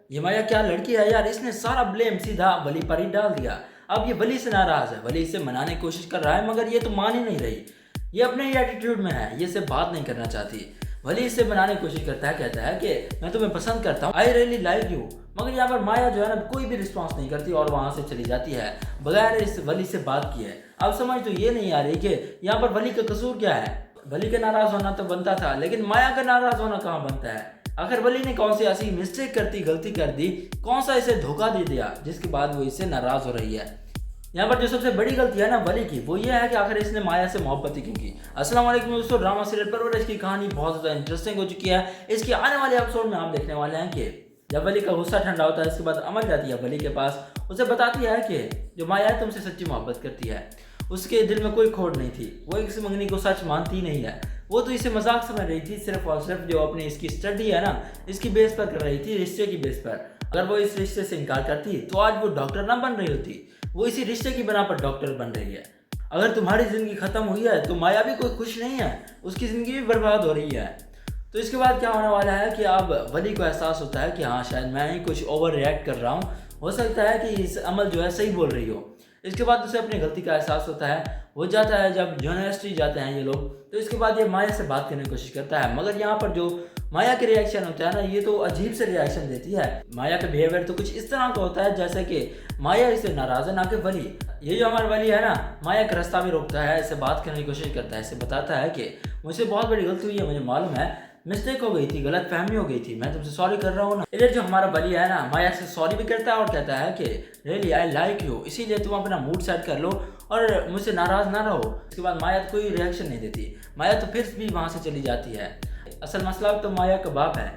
یہ مایا کیا لڑکی ہے یار، اس نے سارا بلیم سیدھا ولی پر ہی ڈال دیا۔ اب یہ ولی سے ناراض ہے، ولی اسے منانے کی کوشش کر رہا ہے مگر یہ تو مان ہی نہیں رہی، یہ اپنے ہی ایٹیٹیوڈ میں ہے، یہ اسے بات نہیں کرنا چاہتی۔ ولی اسے منانے کی کوشش کرتا ہے، کہتا ہے کہ میں تمہیں پسند کرتا ہوں، آئی ریئلی لائک یو، مگر یہاں پر مایا جو ہے نا کوئی بھی رسپانس نہیں کرتی اور وہاں سے چلی جاتی ہے بغیر اس ولی سے بات کیے۔ اب سمجھ تو یہ نہیں آ رہی کہ یہاں پر ولی کا قصور کیا ہے۔ ولی کا ناراض ہونا تو بنتا تھا، لیکن مایا کا ناراض ہونا کہاں بنتا ہے؟ آخر ولی نے کون سی ایسی مسٹیک غلطی کر دی، کون سا اسے دھوکہ دے دیا جس کے بعد وہ اس سے ناراض ہو رہی ہے؟ یہاں پر جو سب سے بڑی غلطی ہے نا ولی کی، وہ یہ ہے کہ آخر اس نے مایا سے محبت ہی کیوں کی۔ السلام علیکم دوستو، ڈرامہ سیریل پرورش کی کہانی بہت زیادہ انٹرسٹنگ ہو چکی ہے۔ اس کے آنے والے ایپیسوڈ میں ہم دیکھنے والے ہیں کہ جب ولی کا غصہ ٹھنڈا ہوتا ہے، اس کے بعد امل جاتی ہے ولی کے پاس، اسے بتاتی ہے کہ جو مایا ہے تم سے سچی محبت کرتی ہے، اس کے دل میں کوئی کھوٹ نہیں تھی، وہ اس منگنی کو سچ مانتی نہیں ہے، وہ تو اسے مذاق سمجھ رہی تھی، صرف اور صرف جو اپنی اس کی اسٹڈی ہے نا اس کی بیس پر کر رہی تھی، رشتے کی بیس پر۔ اگر وہ اس رشتے سے انکار کرتی تو آج وہ ڈاکٹر نہ بن رہی ہوتی، وہ اسی رشتے کی بنا پر ڈاکٹر بن رہی ہے۔ اگر تمہاری زندگی ختم ہوئی ہے تو مایا بھی کوئی خوش نہیں ہے، اس کی زندگی بھی برباد ہو رہی ہے۔ تو اس کے بعد کیا ہونے والا ہے کہ اب ولی کو احساس ہوتا ہے کہ ہاں شاید میں ہی کچھ اوور ریئیکٹ کر رہا ہوں، ہو سکتا ہے کہ اس عمل جو ہے صحیح بول رہی ہو۔ اس کے بعد اسے اپنی غلطی کا احساس ہوتا ہے، وہ جاتا ہے جب یونیورسٹی جاتے ہیں یہ لوگ، تو اس کے بعد یہ مایا سے بات کرنے کی کوشش کرتا ہے، مگر یہاں پر جو مایا کے ریئیکشن ہوتا ہے نا یہ تو عجیب سے ریئیکشن دیتی ہے۔ مایا کا بیہیویئر تو کچھ اس طرح کا ہوتا ہے جیسے کہ مایا اسے ناراض ہے نہ کہ ولی۔ یہ جو ہمارا ولی ہے نا مایا کا رستہ بھی روکتا ہے، اسے بات کرنے کی کوشش کرتا ہے، اسے بتاتا ہے کہ مجھ سے بہت بڑی غلطی ہوئی ہے، مجھے معلوم ہے مسٹیک ہو گئی تھی، غلط فہمی ہو گئی تھی، میں تم سے سوری کر رہا ہوں نا۔ ادھر جو ہمارا ولی ہے نا مایا سے سوری بھی کرتا ہے اور کہتا ہے کہ ریئلی آئی لائک یو، اسی لیے تم اپنا موڈ سیٹ کر لو اور مجھ سے ناراض نہ رہو۔ اس کے بعد مایا کوئی ریئیکشن نہیں دیتی، مایا تو پھر بھی وہاں سے چلی جاتی ہے۔ اصل مسئلہ تو مایا کا باپ ہے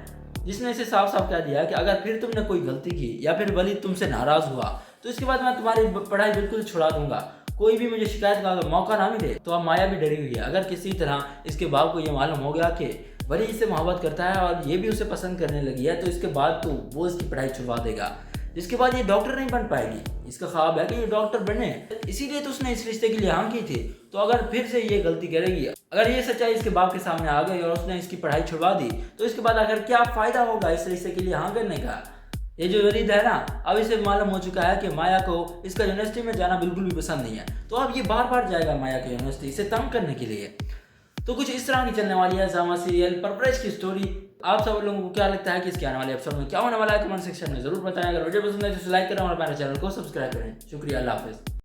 جس نے اسے صاف صاف کہہ دیا کہ اگر پھر تم نے کوئی غلطی کی یا پھر ولی تم سے ناراض ہوا تو اس کے بعد میں تمہاری پڑھائی بالکل چھڑا دوں گا، کوئی بھی مجھے شکایت کا موقع نہ ملے۔ تو اب مایا بھی ڈری ہوئی ہے، اگر کسی طرح اس کے باپ کو یہ معلوم ہو گیا کہ ولی اس سے محبت کرتا ہے اور یہ بھی اسے پسند کرنے لگی ہے تو اس کے بعد تو وہ اس کی پڑھائی چھڑوا دے گا، جس کے بعد یہ ڈاکٹر نہیں بن پائے گی۔ اس کا خواب ہے کہ یہ ڈاکٹر بنے، اسی لیے تو اس نے اس رشتے کے لیے ہاں کی تھی۔ تو اگر پھر سے یہ غلطی کرے گی، اگر یہ سچائی اس کے باپ کے سامنے آ گئی اور اس نے اس کی پڑھائی چھڑوا دی تو اس کے بعد اگر کیا فائدہ ہوگا اس رشتے کے لیے ہاں کرنے کا؟ یہ جو ولید ہے نا اب اسے معلوم ہو چکا ہے کہ مایا کو اس کا یونیورسٹی میں جانا بالکل بھی پسند نہیں ہے، تو اب یہ بار بار جائے گا مایا کے یونیورسٹی اسے تنگ کرنے کے لیے۔ تو کچھ اس طرح کی چلنے والی ہے ڈرامہ سیریل پرورش کی سٹوری۔ آپ سب لوگوں کو کیا لگتا ہے کہ اس کے آنے والے ایپیسوڈ میں کیا ہونے والا ہے؟ کمنٹ سیکشن میں ضرور بتائیں۔ اگر ویڈیو پسند ہے تو لائک کریں اور ہمارے چینل کو سبسکرائب کریں۔ شکریہ، اللہ حافظ۔